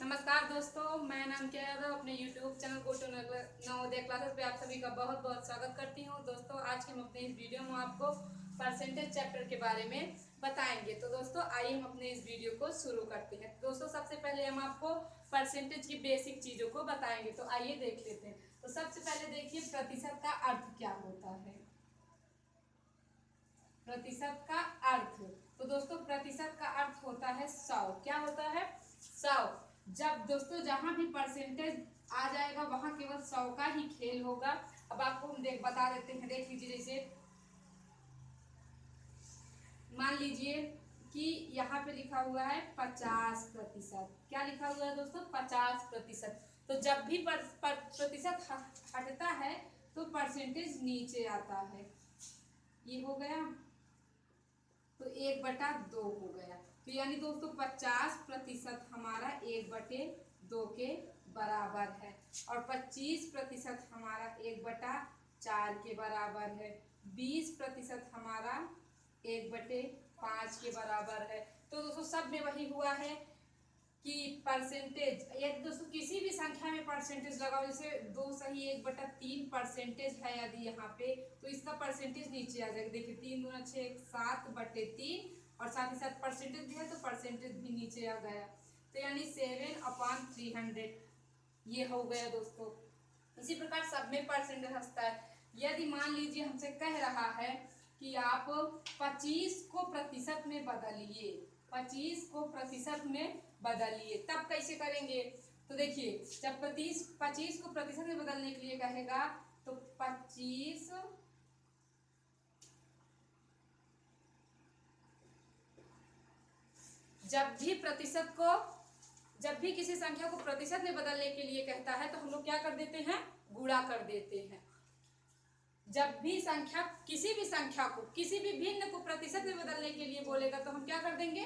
नमस्कार दोस्तों, मैं नानकिया यादव अपने YouTube channel go to Navodaya classes पे आप सभी का बहुत बहुत स्वागत करती हूँ। दोस्तों, आज के हम अपने इस वीडियो में आपको परसेंटेज चैप्टर के बारे में बताएंगे। तो दोस्तों, आइए हम अपने इस वीडियो को शुरू करते हैं। दोस्तों, सबसे पहले हम आपको परसेंटेज की बेसिक चीज़ों को बताएंगे, तो आइए देख लेते हैं। तो सबसे पहले देखिए, प्रतिशत का अर्थ क्या होता है। प्रतिशत का अर्थ, तो दोस्तों प्रतिशत का अर्थ होता है 100। क्या होता है? 100। जब दोस्तों जहां भी परसेंटेज आ जाएगा वहां केवल 100 का ही खेल होगा। अब आपको हम बता देते हैं, देख लीजिए। जैसे मान लीजिए कि यहाँ पे लिखा हुआ है 50%। क्या लिखा हुआ है दोस्तों? 50%। तो जब भी प्रतिशत हटता है तो परसेंटेज नीचे आता है। ये हो गया, तो 1/2 हो गया। तो यानी दोस्तों 50% हमारा 1/2 के बराबर है, और 25% हमारा 1/4 के बराबर है। 20% हमारा 1/5 के बराबर है। तो दोस्तों सब में वही हुआ है कि परसेंटेज, यदि दोस्तों किसी भी संख्या में परसेंटेज लगाओ, जैसे 2 सही 1/3 परसेंटेज है यदि यहाँ पे, तो इसका परसेंटेज नीचे आ जाएगा। देखिए 3 दूना 6, 7/3, और साथ ही साथ परसेंटेज भी है तो परसेंटेज भी नीचे आ गया। तो यानी 7/300 ये हो गया दोस्तों। इसी प्रकार सब में परसेंटेज हंसता है। यदि मान लीजिए हमसे कह रहा है कि आप 25 को प्रतिशत में बदलिए, 25 को प्रतिशत में बदलिए, तब कैसे करेंगे? तो देखिए, जब 25 को प्रतिशत में बदलने के लिए कहेगा तो 25 जब भी किसी संख्या को प्रतिशत में बदलने के लिए कहता है तो हम लोग क्या कर देते हैं? गुणा कर देते हैं। जब भी संख्या किसी भी संख्या को, किसी भी भिन्न को प्रतिशत में बदलने के लिए बोलेगा तो हम क्या कर देंगे?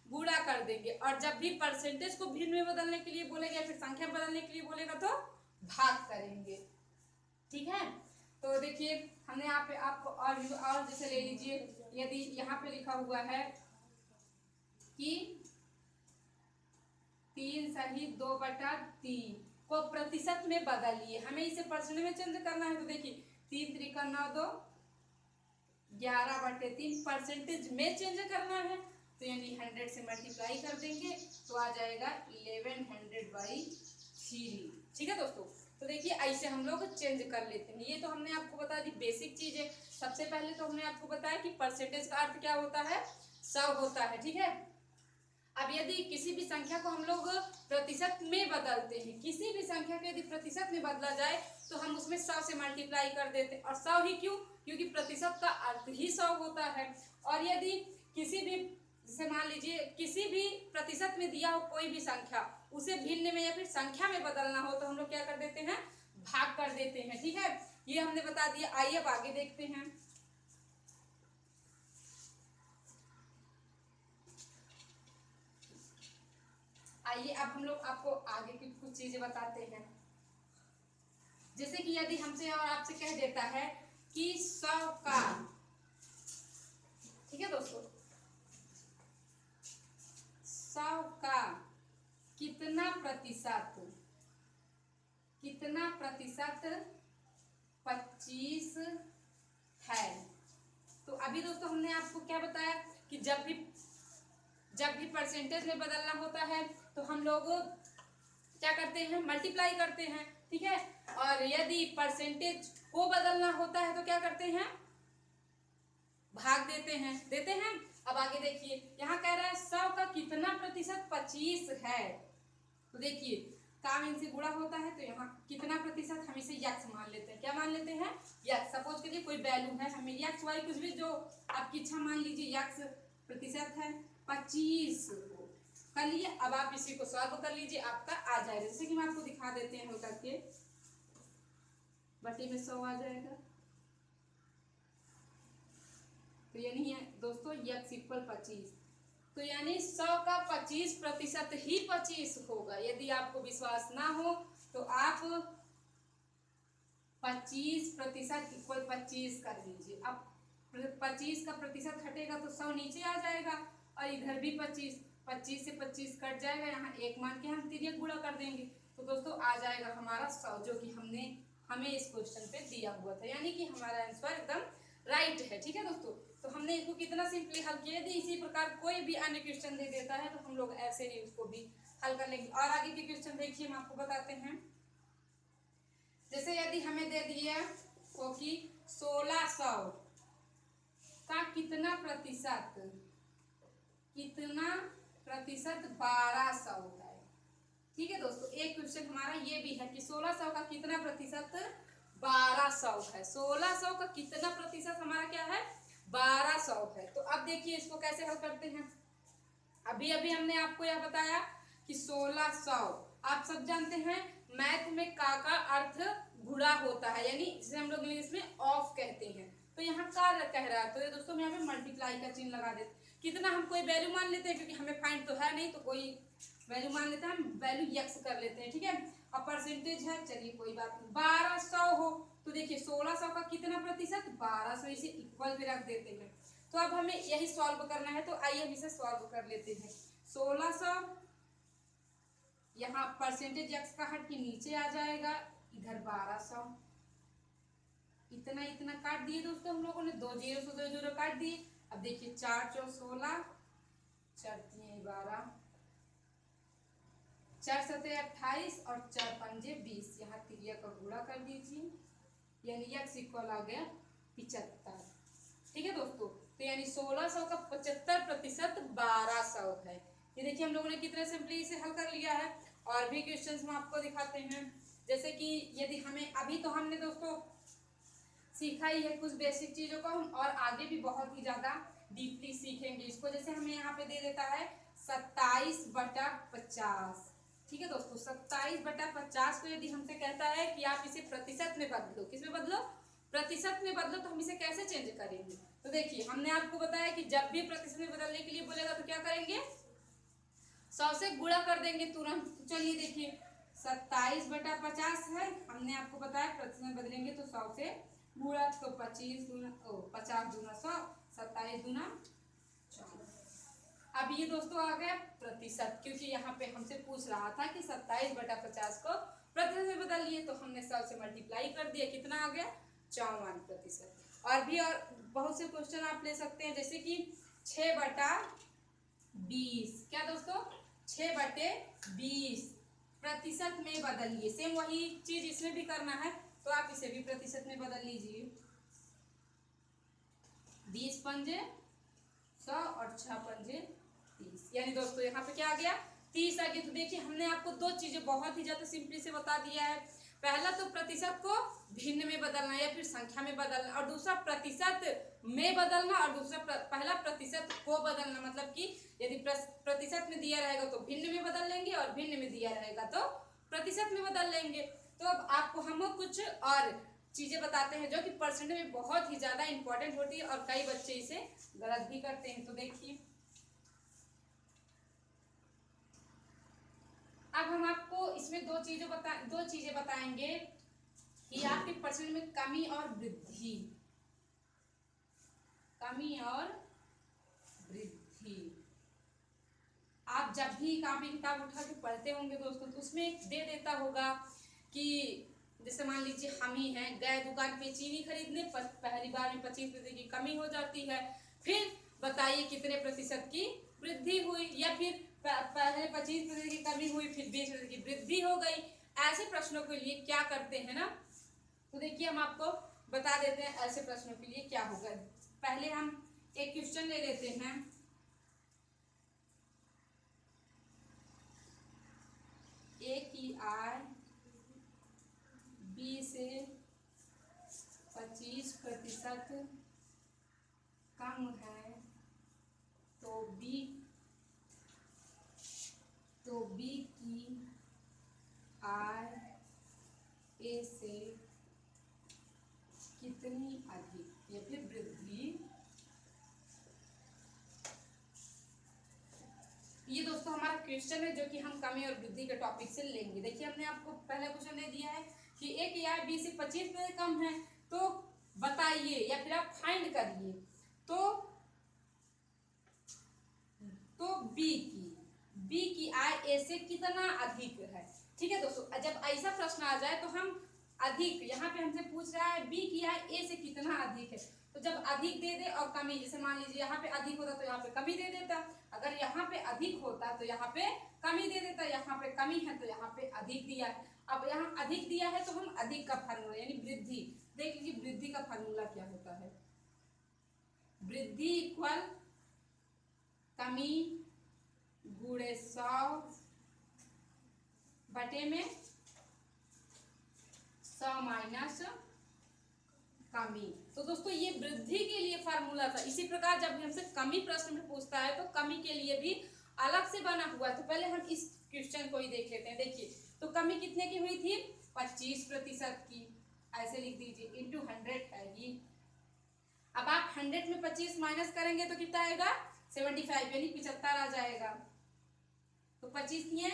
गुणा कर देंगे। और जब भी परसेंटेज को भिन्न में बदलने के लिए बोलेगा या फिर संख्या बदलने के लिए बोलेगा तो भाग करेंगे। ठीक है। तो देखिए, हमने यहाँ पे आपको और जैसे ले लीजिए, यदि यहाँ पे लिखा हुआ है कि 3 सही 2/3 को प्रतिशत में बदलिए, हमें इसे परसेंट में चेंज करना है। तो देखिए 3 त्रिका 9 2, 11/3 परसेंटेज में चेंज करना है। तो यानी 100 से मल्टीप्लाई कर देंगे तो आ जाएगा 1100/3। ठीक है दोस्तों। तो देखिए ऐसे हम लोग चेंज कर लेते हैं। ये तो हमने आपको बता दी बेसिक चीज है। सबसे पहले तो हमने आपको बताया कि परसेंटेज का अर्थ क्या होता है? 100 होता है। ठीक है। अब यदि किसी भी संख्या को हम लोग प्रतिशत में बदलते हैं, किसी भी संख्या को यदि प्रतिशत में बदला जाए तो हम उसमें 100 से मल्टीप्लाई कर देते हैं। और 100 ही क्यों? क्योंकि प्रतिशत का अर्थ ही 100 होता है। और यदि किसी भी, जैसे मान लीजिए किसी भी प्रतिशत में दिया हो कोई भी संख्या, उसे भिन्न में या फिर संख्या में बदलना हो तो हम लोग क्या कर देते हैं? भाग कर देते हैं। ठीक है, ये हमने बता दिया। आइए अब आगे देखते हैं। आइए अब हम लोग आपको आगे की कुछ चीजें बताते हैं। जैसे कि यदि हमसे और आपसे कह देता है कि 100 का, ठीक है दोस्तों, 100 का कितना प्रतिशत 25 है। तो अभी दोस्तों हमने आपको क्या बताया कि जब भी परसेंटेज में बदलना होता है तो हम लोग क्या करते हैं? मल्टीप्लाई करते हैं। ठीक है। और यदि परसेंटेज को बदलना होता है तो क्या करते हैं? भाग देते हैं। अब आगे देखिए, यहाँ कह रहा है 100 का कितना प्रतिशत 25 है। तो देखिए काम इनसे गुणा होता है, तो यहाँ कितना प्रतिशत हम इसे यक्स मान लेते हैं। क्या मान लेते हैं? यक्स। सपोज करिए कोई वैल्यू है, हमें यक्स वाई कुछ भी जो आपकी इच्छा मान लीजिए, यक्स प्रतिशत है 25 कर लिए। अब आप इसी को सॉल्व कर लीजिए, आपका आ जाएगा। जैसे कि हम आपको दिखा देते हैं, हल करके बटे में 100 आ जाएगा। तो यानी दोस्तों यक्स इक्वल 25, तो यानी 100 का 25% ही 25 होगा। यदि आपको विश्वास ना हो तो आप 25% इक्वल 25 कर लीजिए। अब 25 का प्रतिशत हटेगा तो 100 नीचे आ जाएगा, और इधर भी 25 25 से 25 कट जाएगा, यहाँ 1 मान के हम तिर्यक गुणा कर देंगे तो दोस्तों आ जाएगा हमारा 100, जो कि हमें इस क्वेश्चन पे दिया हुआ था, यानी कि हमारा आंसर एकदम राइट है। ठीक है दोस्तों, तो हमने इसको कितना सिंपली हल किया। यदि इसी प्रकार कोई भी अन्य क्वेश्चन दे देता है तो हम लोग ऐसे ही उसको भी हल कर लेंगे। और आगे के क्वेश्चन देखिए, हम आपको बताते हैं। जैसे यदि हमें दे दिया तो कि 1600 का कितना प्रतिशत 1200 है। ठीक है दोस्तों, एक क्वेश्चन हमारा ये भी है कि 1600 का कितना प्रतिशत 1200 है। 1600 का कितना प्रतिशत हमारा क्या है 1200 है। तो अब देखिए इसको कैसे हल करते हैं। अभी अभी हमने आपको यह बताया कि 1600 आप सब जानते हैं मैथ में का अर्थ गुणा होता है, यानी जिसे हम लोग इंग्लिश में ऑफ कहते हैं। तो यहाँ का कह रहा है तो ये दोस्तों हम यहाँ पे मल्टीप्लाई का चिन्ह लगा देते। कितना हम कोई वैल्यू मान लेते हैं, क्योंकि हमें फाइंड तो है नहीं तो कोई वैल्यू मान लेते हैं, हम वैल्यू यक्स कर लेते हैं। ठीक है, और परसेंटेज है, चलिए कोई बात नहीं, 1200 हो तो देखिए 1600 का कितना प्रतिशत 1200, इसे इक्वल पे रख देते हैं। तो अब हमें यही सॉल्व करना है, तो आइए हम इसे सॉल्व कर लेते हैं। 1600 यहाँ परसेंटेज एक्स का हट के नीचे आ जाएगा, इधर 1200, इतना इतना काट दिए दोस्तों हम लोगों ने, 2 जीरो से 2 जीरो काट दिए। अब देखिए 4 चौ 16, 4 3 12, 4 7 28 और 4 पंजे 20, यहाँ तिरिया का गुणा कर दीजिए, यानी एक्स इक्वल आ गया 75। ठीक है दोस्तों, तो यानी 1600 का 75% 1200 है। ये देखिए हम लोगों ने कितने सिंपली इसे हल कर लिया है। और भी क्वेश्चंस हम आपको दिखाते हैं। जैसे कि यदि हमें अभी तो हमने दोस्तों सीखा ही है कुछ बेसिक चीजों को, हम और आगे भी बहुत ही ज्यादा डीपली सीखेंगे इसको। जैसे हमें यहाँ पे दे देता है 27/50। ठीक है दोस्तों, 27/50 को यदि हमसे कहता है कि आप इसे प्रतिशत में बदलो, किसमें बदलो प्रतिशत में बदलो, तो हम इसे कैसे चेंज करेंगे। तो देखिए हमने आपको बताया कि जब भी प्रतिशत में बदलने के लिए बोलेगा तो क्या करेंगे 100 से गुणा कर देंगे तुरंत। तो चलिए देखिए 27/50 है, हमने आपको बताया प्रतिशत में बदलेंगे तो 100 से गुणा, तो 50 दूना 100, 27 दूना 4। अब ये दोस्तों आ गया प्रतिशत, क्योंकि यहाँ पे हमसे पूछ रहा था कि 27/50 को प्रतिशत में बदलिए, तो हमने 100 से मल्टीप्लाई कर दिया, कितना आ गया 54%। और भी और बहुत से क्वेश्चन आप ले सकते हैं, जैसे कि 6/20, क्या दोस्तों 6/20 प्रतिशत में बदलिए। सेम वही चीज इसमें भी करना है, तो आप इसे भी प्रतिशत में बदल लीजिए। 20 पंजे 100 और 6 पंजे 30, यानी दोस्तों यहाँ पे क्या आ गया 30 आ गया। तो देखिए हमने आपको दो चीजें बहुत ही ज्यादा सिंपली से बता दिया है। पहला तो प्रतिशत को भिन्न में बदलना या फिर संख्या में बदलना, और दूसरा प्रतिशत में बदलना, और दूसरा पहला प्रतिशत को बदलना। मतलब कि यदि प्रतिशत में दिया रहेगा तो भिन्न में बदल लेंगे, और भिन्न में दिया रहेगा तो प्रतिशत में बदल लेंगे। तो अब आपको हम कुछ और चीजें बताते हैं जो कि परसेंटेज में बहुत ही ज्यादा इंपॉर्टेंट होती है, और कई बच्चे इसे गलत भी करते हैं। तो देखिए अब हम आपको इसमें दो चीजें बताएंगे कि आपके परसेंट में कमी और वृद्धि, आप जब भी कॉपी किताब उठा के पढ़ते होंगे दोस्तों, तो उसमें दे देता होगा कि जैसे मान लीजिए हम ही हैं, गए दुकान पे चीनी खरीदने, पहली बार में 25% की कमी हो जाती है, फिर बताइए कितने प्रतिशत की वृद्धि हुई, या फिर पहले 25% की कमी हुई फिर 20% की वृद्धि हो गई। ऐसे प्रश्नों के लिए क्या करते हैं ना, तो देखिए हम आपको बता देते हैं ऐसे प्रश्नों के लिए क्या होगा। पहले हम एक क्वेश्चन ले लेते हैं। ए की आय बी से 25% कम है, तो बी की आय ए से कितनी अधिक या फिर वृद्धि। ये दोस्तों हमारा क्वेश्चन है जो कि हम कमी और वृद्धि के टॉपिक से लेंगे। देखिए हमने आपको पहला क्वेश्चन दे दिया है कि ए की आय बी से 25% कम है, तो बताइए या फिर आप फाइंड करिए तो बी की बी की आय ए से कितना अधिक है। ठीक है दोस्तों, जब ऐसा प्रश्न आ जाए तो हम अधिक, यहाँ पे हमसे पूछ रहा है बी की आय ए से कितना अधिक है, तो जब अधिक दे दे और कमी, जैसे मान लीजिए यहाँ पे अधिक होता तो यहाँ पे कमी दे देता, अगर यहाँ पे अधिक होता तो यहाँ पे कमी दे देता, यहाँ पे कमी है तो यहाँ पे अधिक दिया है। अब यहाँ अधिक दिया है तो हम अधिक का फार्मूला यानी वृद्धि, देख लीजिए वृद्धि का फार्मूला क्या होता है। वृद्धि इक्वल कमी गुणे 100 बटे में 100 माइनस कमी। तो दोस्तों ये वृद्धि के लिए फार्मूला था। इसी प्रकार जब हमसे कमी प्रश्न में पूछता है तो कमी के लिए भी अलग से बना हुआ है। तो पहले हम इस क्वेश्चन को ही देख लेते हैं। देखिए तो कमी कितने की हुई थी, 25% की, ऐसे लिख दीजिए, इंटू 100 है ये। अब आप 100 में 25 माइनस करेंगे तो कितना आएगा, 75 यानी 75 आ जाएगा। तो 25 दिए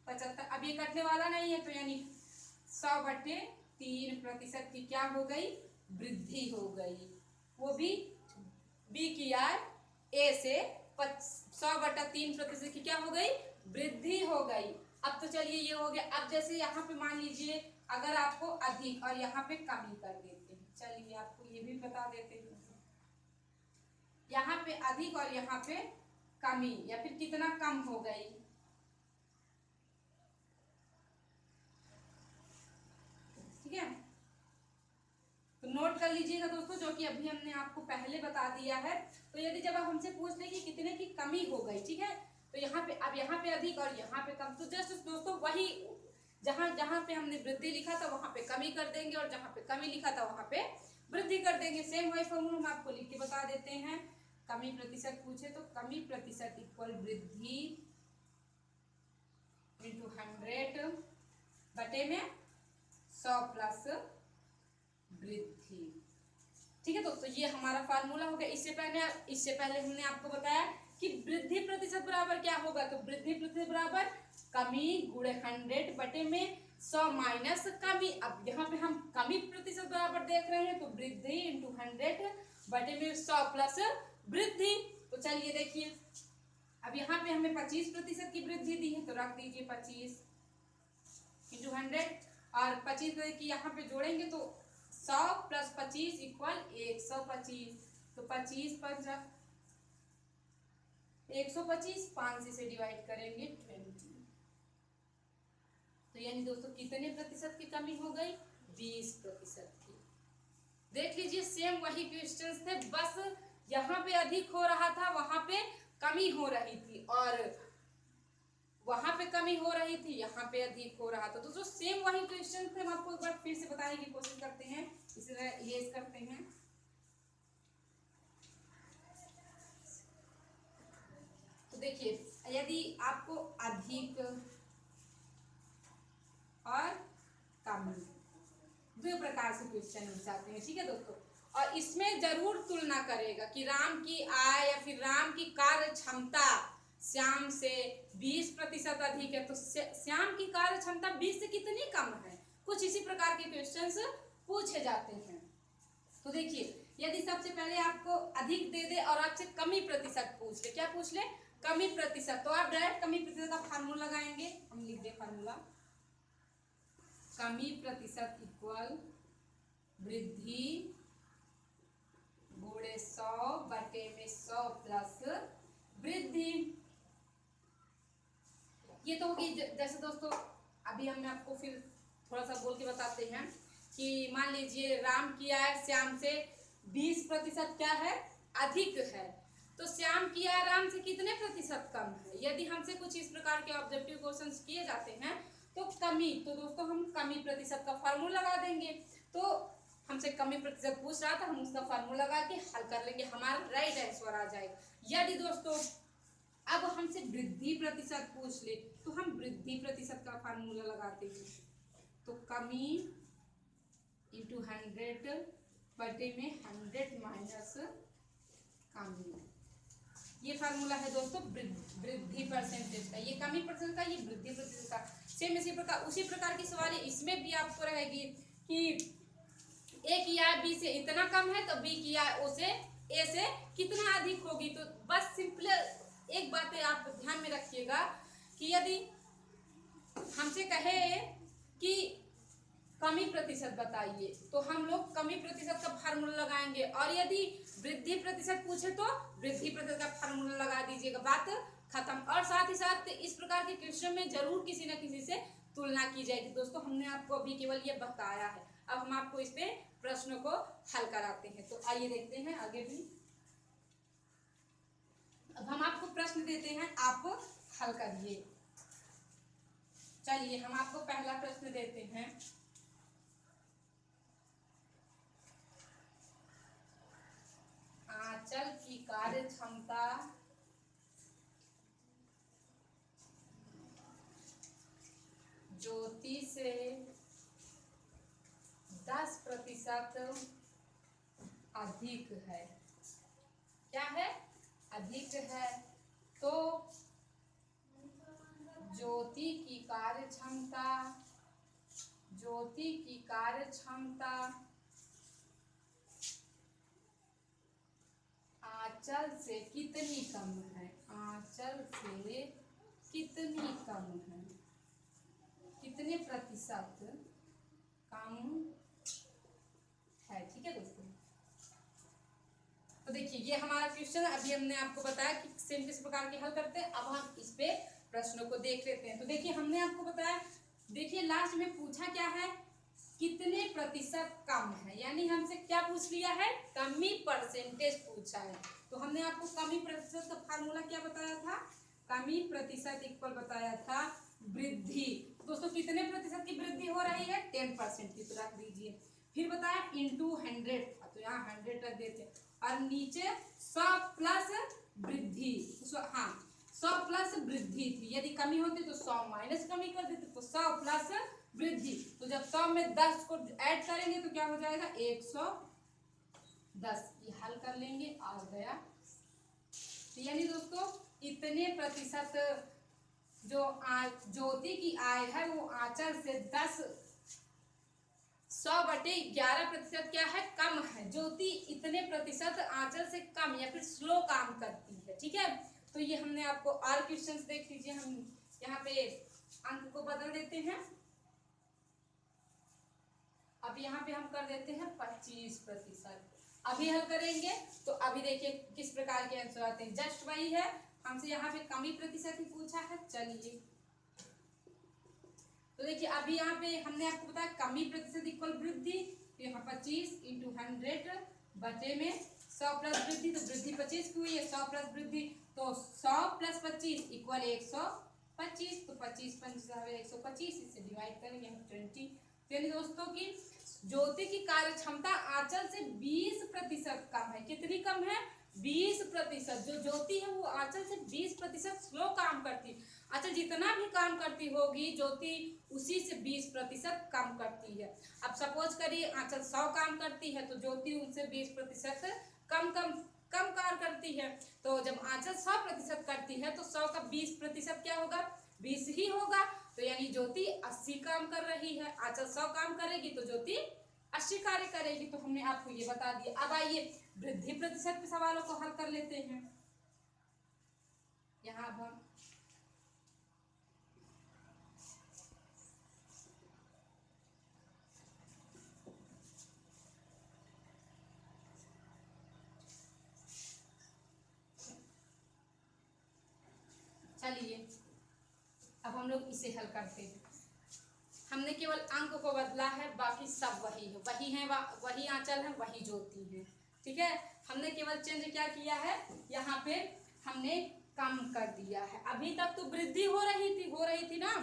75, अब ये कटने वाला नहीं है तो यानी 100 बटे 3% की क्या हो गई, वृद्धि हो गई। वो भी बी की आय ए से 100 बटा 3% की क्या हो गई, वृद्धि हो गई। अब तो चलिए ये हो गया। अब जैसे यहाँ पे मान लीजिए अगर आपको अधिक और यहाँ पे कमी कर देते हैं, चलिए आपको ये भी बता देते हैं, यहाँ पे अधिक और यहाँ पे कमी या फिर कितना कम हो गई, ठीक है। तो नोट कर लीजिएगा दोस्तों, जो कि अभी हमने आपको पहले बता दिया है। तो यदि जब आप हमसे पूछ ले कि कितने की कमी हो गई, ठीक है, तो यहाँ पे अब यहाँ पे अधिक और यहाँ पे कम, तो जस्ट दोस्तों वही जहाँ जहाँ पे हमने वृद्धि लिखा था वहां पे कमी कर देंगे और जहाँ पे कमी लिखा था वहां पे वृद्धि कर देंगे। सेम वही फॉर्मूला हम आपको लिख के बता देते हैं। कमी प्रतिशत पूछे तो कमी प्रतिशत इक्वल वृद्धि इंटू 100 बटे में 100 प्लस वृद्धि। ठीक है दोस्तों, ये हमारा फार्मूला हो गया। इससे पहले हमने आपको बताया कि वृद्धि प्रतिशत बराबर क्या होगा, तो वृद्धि प्रतिशत बराबर कमी गुणे 100 बटे में 100 माइनस कमी। अब यहाँ पे हम कमी प्रतिशत बराबर देख रहे हैं तो वृद्धि इंटू 100 बटे में 100 प्लस वृद्धि। तो चलिए देखिए, अब यहाँ पे हमें 25% की वृद्धि दी है तो रख दीजिए 25 इंटू 100 और 25 की यहाँ पे जोड़ेंगे तो 100 प्लस 25 इक्वल 125। तो 25 125 5 से डिवाइड करेंगे 20। तो यानी दोस्तों कितने प्रतिशत की कमी हो गई, 20% की। देख लीजिए सेम वही क्वेश्चंस थे, बस यहाँ पे अधिक हो रहा था वहां पे कमी हो रही थी और वहां पे कमी हो रही थी यहाँ पे अधिक हो रहा था। दोस्तों सेम वही क्वेश्चन थे, हम आपको एक बार फिर से बताने की कोशिश करते हैं, इसे इरेज करते हैं। तो देखिए यदि आपको अधिक और कमी दो प्रकार से क्वेश्चन मिल जाते हैं, ठीक है दोस्तों। और इसमें जरूर तुलना करेगा कि राम की आय या फिर राम की कार्य क्षमता श्याम से 20% अधिक है तो श्याम की कार्य क्षमता 20 से कितनी कम है, कुछ इसी प्रकार के क्वेश्चंस पूछे जाते हैं। तो देखिए यदि सबसे पहले आपको अधिक दे दे और आपसे कमी प्रतिशत पूछ ले, क्या पूछ ले, कमी प्रतिशत, तो आप डायरेक्ट कमी प्रतिशत का फार्मूला लगाएंगे। हम लिख दें फार्मूला, कमी प्रतिशत इक्वल वृद्धि गुणे 100 बटे में 100 प्लस वृद्धि। ये तो होगी। जैसे दोस्तों अभी हमने आपको फिर थोड़ा सा बोल के बताते हैं कि मान लीजिए राम की आय श्याम से 20% क्या है, अधिक है, तो श्याम की आय राम से कितने प्रतिशत कम है। यदि हमसे कुछ इस प्रकार के ऑब्जेक्टिव क्वेश्चंस किए जाते हैं तो कमी, तो दोस्तों हम कमी प्रतिशत का फार्मूला लगा देंगे। तो हमसे कमी प्रतिशत पूछ रहा था, हम उसका फार्मूला लगा के हल कर लेंगे, हमारा राइट आंसर आ जाएगा। यदि दोस्तों अब हमसे वृद्धि प्रतिशत पूछ ले तो हम वृद्धि प्रतिशत का फार्मूला लगाते हैं। तो कमी इंटू 100 बटे में 100 माइनस कमी, ये फार्मूला है दोस्तों वृद्धि परसेंटेज का, ये कमी परसेंट का, ये वृद्धि प्रतिशत का। सेम इसी प्रकार उसी प्रकार की सवाल इसमें भी आपको रहेगी कि ए की आय बी से इतना कम है तो बी की आय ओ से ए से कितना अधिक होगी। तो बस सिंपल एक बात आप ध्यान में रखिएगा कि यदि हमसे कहे कि कमी प्रतिशत बताइए तो हम लोग कमी प्रतिशत का फार्मूला लगाएंगे, और यदि वृद्धि प्रतिशत पूछे तो वृद्धि प्रतिशत का फार्मूला लगा दीजिएगा, बात खत्म। और साथ ही साथ इस प्रकार के क्वेश्चन में जरूर किसी न किसी से तुलना की जाएगी। दोस्तों हमने आपको अभी केवल ये बताया है, अब हम आपको इस पे प्रश्नों को हल कराते हैं। तो आइए देखते हैं आगे भी। अब हम आपको प्रश्न देते हैं, आप हल करिए। चलिए हम आपको पहला प्रश्न देते हैं। आंचल की कार्य क्षमता ज्योति से 10% अधिक है। क्या है? अधिक है। तो ज्योति की कार्य क्षमता आंचल से कितनी कम है? आंचल से कितनी कम है? कितने प्रतिशत कम है? ठीक है दोस्तों, तो देखिए ये हमारा क्वेश्चन अभी हमने आपको बताया कि सेम किस प्रकार के हल करते हैं। अब हम इस पे प्रश्नों को देख लेते हैं। तो देखिए हमने आपको बताया, देखिए लास्ट में पूछा क्या है? कितने प्रतिशत कम है, यानी हमसे क्या पूछ लिया है? कमी परसेंटेज पूछा है। तो हमने आपको कमी प्रतिशत का फार्मूला क्या बताया था? कमी प्रतिशत इक्वल बताया था वृद्धि। दोस्तों कितने प्रतिशत की वृद्धि हो रही है? 10% की, तो रख दीजिए। फिर बताया इंटू 100, तो यहाँ 100 रख देते हैं, और नीचे 100 प्लस वृद्धि। हाँ 100 प्लस वृद्धि थी, यदि कमी होती तो 100 माइनस कमी कर देते, तो 100 प्लस वृद्धि। तो जब 100 में 10 को ऐड करेंगे तो क्या हो जाएगा? 110। ये हल कर लेंगे, आ गया। तो यानी दोस्तों इतने प्रतिशत जो ज्योति की आय है वो आंचल से 100/11% क्या है? कम है। ज्योति इतने प्रतिशत आंचल से कम या फिर स्लो काम करती है। ठीक है, तो ये हमने आपको और क्वेश्चंस देख लीजिए। हम यहाँ पे अंक को बदल देते हैं। अब यहाँ पे हम कर देते हैं 25%। अभी हल करेंगे तो अभी देखिए किस प्रकार के आंसर आते हैं। जस्ट वही है, हमसे यहाँ पे कमी प्रतिशत ही पूछा है। चलिए तो देखिए अभी यहाँ पे हमने आपको बताया कमी प्रतिशत इक्वल वृद्धि, तो यहाँ 25 इंटू 100 बटे में 100 प्लस वृद्धि, तो वृद्धि 25 की हुई है, 100 प्लस वृद्धि, तो 100 प्लस 25 इक्वल 125, तो 25 5 125, इससे डिवाइड करेंगे हम 20। यानी दोस्तों की ज्योति की कार्य क्षमता आंचल से 20% कम है। कितनी कम है? 20%। जो ज्योति है वो आंचल से 20% स्लो काम करती है। अच्छा, जितना भी काम करती होगी ज्योति उसी से 20% कम करती है। अब सपोज करिए आंचल 100 काम करती है तो ज्योति उनसे 20% कम कार्य करती है। तो जब आंचल 100% करती है तो 100 का 20% क्या होगा? 20 ही होगा। तो यानी ज्योति 80 काम कर रही है। आंचल 100 काम करेगी तो ज्योति 80 कार्य करेगी। तो हमने आपको ये बता दिया। अब आइए वृद्धि प्रतिशत के सवालों को हल कर लेते हैं। यहाँ अब हम चलिए अब हम लोग इसे हल करते हैं। हमने केवल अंक को बदला है, बाकी सब वही है, वही आंचल है, वही ज्योति है। ठीक है, हमने केवल चेंज क्या किया है? यहाँ पे हमने कम कर दिया है। अभी तक तो वृद्धि हो रही थी ना,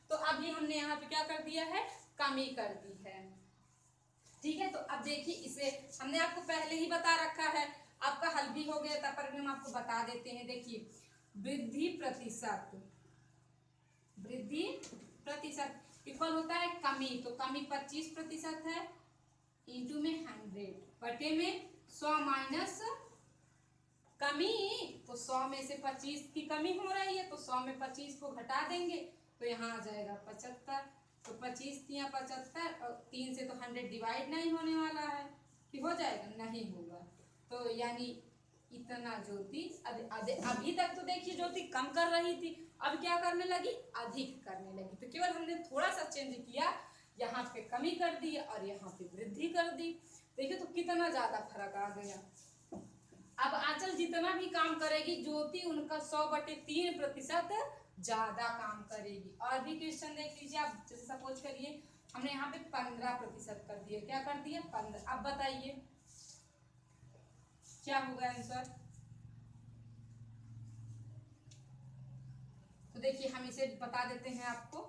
तो अभी हमने यहाँ पे क्या कर दिया है? कमी कर दी है। ठीक है, तो अब देखिए इसे हमने आपको पहले ही बता रखा है, आपका हल भी हो गया था, पर भी हम आपको बता देते हैं। देखिए वृद्धि प्रतिशत इक्वल होता है कमी, तो कमी 25% है, इंटू में 100 बटे में 100 माइनस कमी, तो 100 में से 25 की कमी हो रही है, तो 100 में 25 को घटा देंगे तो यहाँ आ जाएगा 75। तो 25 या 75, और 3 से तो 100 डिवाइड नहीं होने वाला है कि हो जाएगा? नहीं होगा। तो यानी इतना ज्योति अभी तक तो देखिए ज्योति कम कर रही थी, अब क्या करने लगी, अधिक करने लगी। तो केवल हमने थोड़ा सा चेंज किया, यहाँ पे कमी कर दी और यहाँ पे वृद्धि कर दी। देखिए तो कितना ज्यादा फर्क आ गया। अब आंचल जितना भी काम करेगी ज्योति उनका 100/3% ज्यादा काम करेगी। और भी क्वेश्चन देख लीजिए आप, जैसे सपोज करिए हमने यहाँ पे 15% कर दिया, क्या कर दिया 15। अब बताइए क्या होगा आंसर। तो देखिए हम इसे बता देते हैं आपको,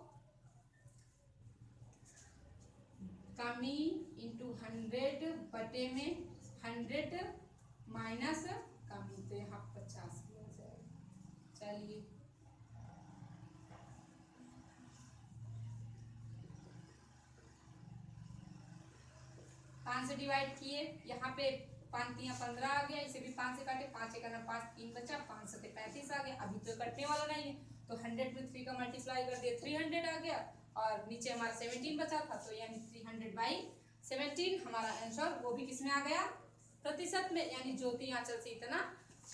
कमी इंटू 100/100 माइनस कमी, तो यहाँ 50 किया जाएगा। चलिए पाँच से डिवाइड किए, यहाँ पे 5×3=15 आ गया, इसे भी 5 से काटे, 5×1=5, 3 बचा, 5×7=35 आ गया। अभी तो कटने वाला नहीं है, तो 100 में 3 का मल्टीप्लाई कर दिया, 300 आ गया। और नीचे हमारा 17 बचा था, तो यानी 300/17 हमारा आंसर, वो भी किसमें आ गया, प्रतिशत में, यानी ज्योति आंचल से इतना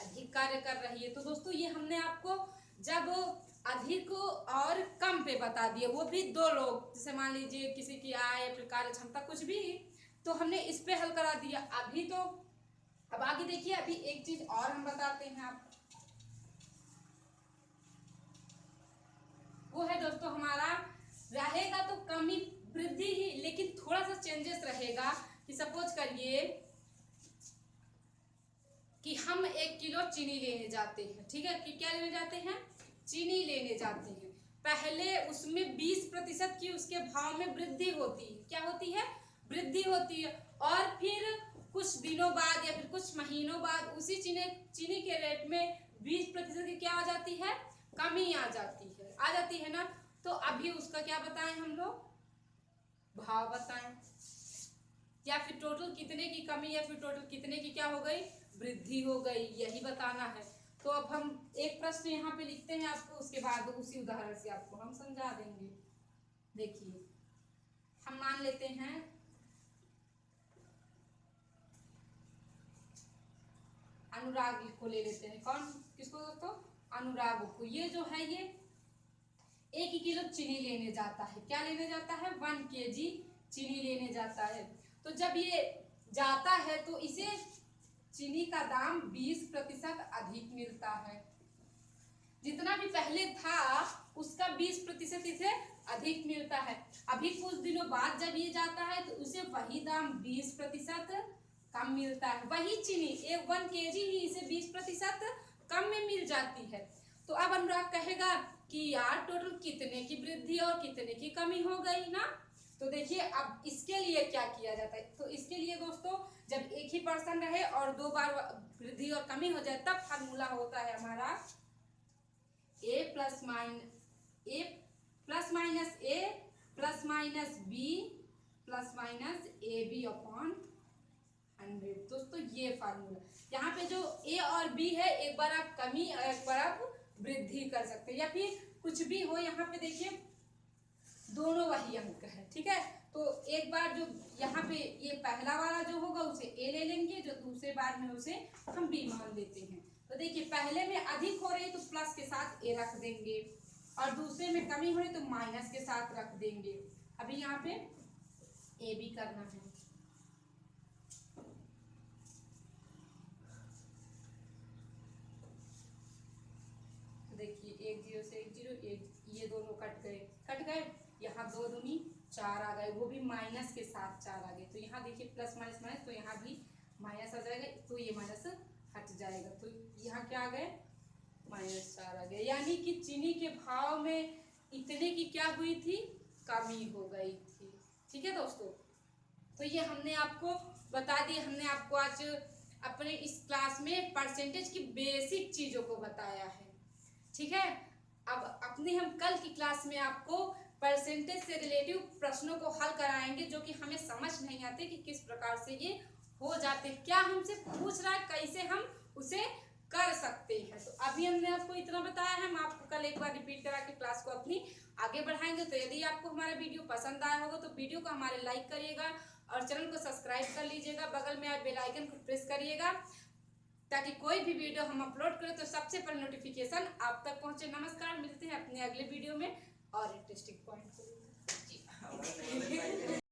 अधिक कार्य कर रही है। तो दोस्तों ये हमने आपको जब अधिक और कम पे बता दिए, वो भी दो लोग, जैसे मान लीजिए किसी की आय या फिर कार्य क्षमता कुछ भी, तो हमने इस पे हल करा दिया। अभी तो अब आगे देखिए, अभी एक चीज और हम बताते हैं आपको, वो है दोस्तों हमारा रहेगा तो कमी वृद्धि ही, लेकिन थोड़ा सा चेंजेस रहेगा। कि सपोज करिए कि हम 1 किलो चीनी लेने जाते हैं, ठीक है, कि क्या लेने जाते हैं, चीनी लेने जाते हैं। पहले उसमें 20% की उसके भाव में वृद्धि होती है, क्या होती है, वृद्धि होती है। और फिर कुछ दिनों बाद या फिर कुछ महीनों बाद उसी चीनी के रेट में 20% की क्या आ जाती है, कमी आ जाती है ना। तो अभी उसका क्या बताएं हम लोग, भाव बताएं, या फिर टोटल कितने की कमी या फिर टोटल कितने की क्या हो गई, वृद्धि हो गई, यही बताना है। तो अब हम एक प्रश्न यहाँ पे लिखते हैं आपको, उसके बाद उसी उदाहरण से आपको हम समझा देंगे। देखिए हम मान लेते हैं अनुराग को ले लेते हैं, कौन किसको दोस्तों, अनुराग को। ये जो है ये 1 किलो चीनी लेने जाता है, क्या लेने जाता है, 1 kg चीनी लेने जाता है। तो जब ये जाता है तो इसे चीनी का दाम 20% अधिक मिलता है। जितना भी पहले था उसका 20% इसे अधिक मिलता है। अभी कुछ दिनों बाद जब ये जाता है तो उसे वही दाम 20% कम मिलता है। वही चीनी 1 kg ही इसे 20% कम में मिल जाती है। तो अब अनुराग कहेगा कि यार टोटल कितने की वृद्धि और कितने की कमी हो गई ना। तो देखिए अब इसके लिए क्या किया जाता है, तो इसके लिए दोस्तों जब एक ही पर्सन रहे और 2 बार वृद्धि और कमी हो जाए तब फार्मूला होता है हमारा a plus minus a plus minus b plus minus ab/100। दोस्तों ये फार्मूला, यहाँ पे जो a और b है, एक बार आप कमी और एक बार आप वृद्धि कर सकते हैं, या फिर कुछ भी हो, यहाँ पे देखिए दोनों वही अंक है, ठीक है। तो एक बार जो यहाँ पे ये पहला वाला जो होगा उसे a ले लेंगे, जो दूसरे बार में उसे हम b मान लेते हैं। तो देखिए पहले में अधिक हो रही तो प्लस के साथ a रख देंगे, और दूसरे में कमी हो रही तो माइनस के साथ रख देंगे। अभी यहाँ पे a b करना है। तो देखिए 1 0 से 1 0, ये दोनों कट गए, यहाँ 2 दूनी 4 आ गए, वो भी माइनस के साथ 4 आ गए। तो यहाँ देखिए प्लस माइनस माइनस, तो यहाँ भी माइनस आ जाएगा, तो ये माइनस हट जाएगा, तो यहाँ क्या आ गए, -4 आ गया। यानी कि चीनी के भाव में इतने की क्या हुई थी, कमी हो गई थी। ठीक है दोस्तों, तो ये हमने आपको बता दी, हमने आपको आज अपने इस क्लास में परसेंटेज की बेसिक चीजों को बताया है। ठीक है, अब अपनी हम कल की क्लास में आपको परसेंटेज से रिलेटिव प्रश्नों को हल कराएंगे, जो कि हमें समझ नहीं आते कि किस प्रकार से ये हो जाते, क्या हमसे पूछ रहा है, कैसे हम उसे कर सकते हैं। तो अभी हमने आपको इतना बताया है, हम आपको कल एक बार रिपीट करा के क्लास को अपनी आगे बढ़ाएंगे। तो यदि आपको हमारा वीडियो पसंद आया होगा तो वीडियो को हमारे लाइक करिएगा और चैनल को सब्सक्राइब कर लीजिएगा, बगल में आप बेल आइकन को प्रेस करिएगा ताकि कोई भी वीडियो हम अपलोड करें तो सबसे पहले नोटिफिकेशन आप तक पहुंचे। नमस्कार, मिलते हैं अपने अगले वीडियो में और इंटरेस्टिंग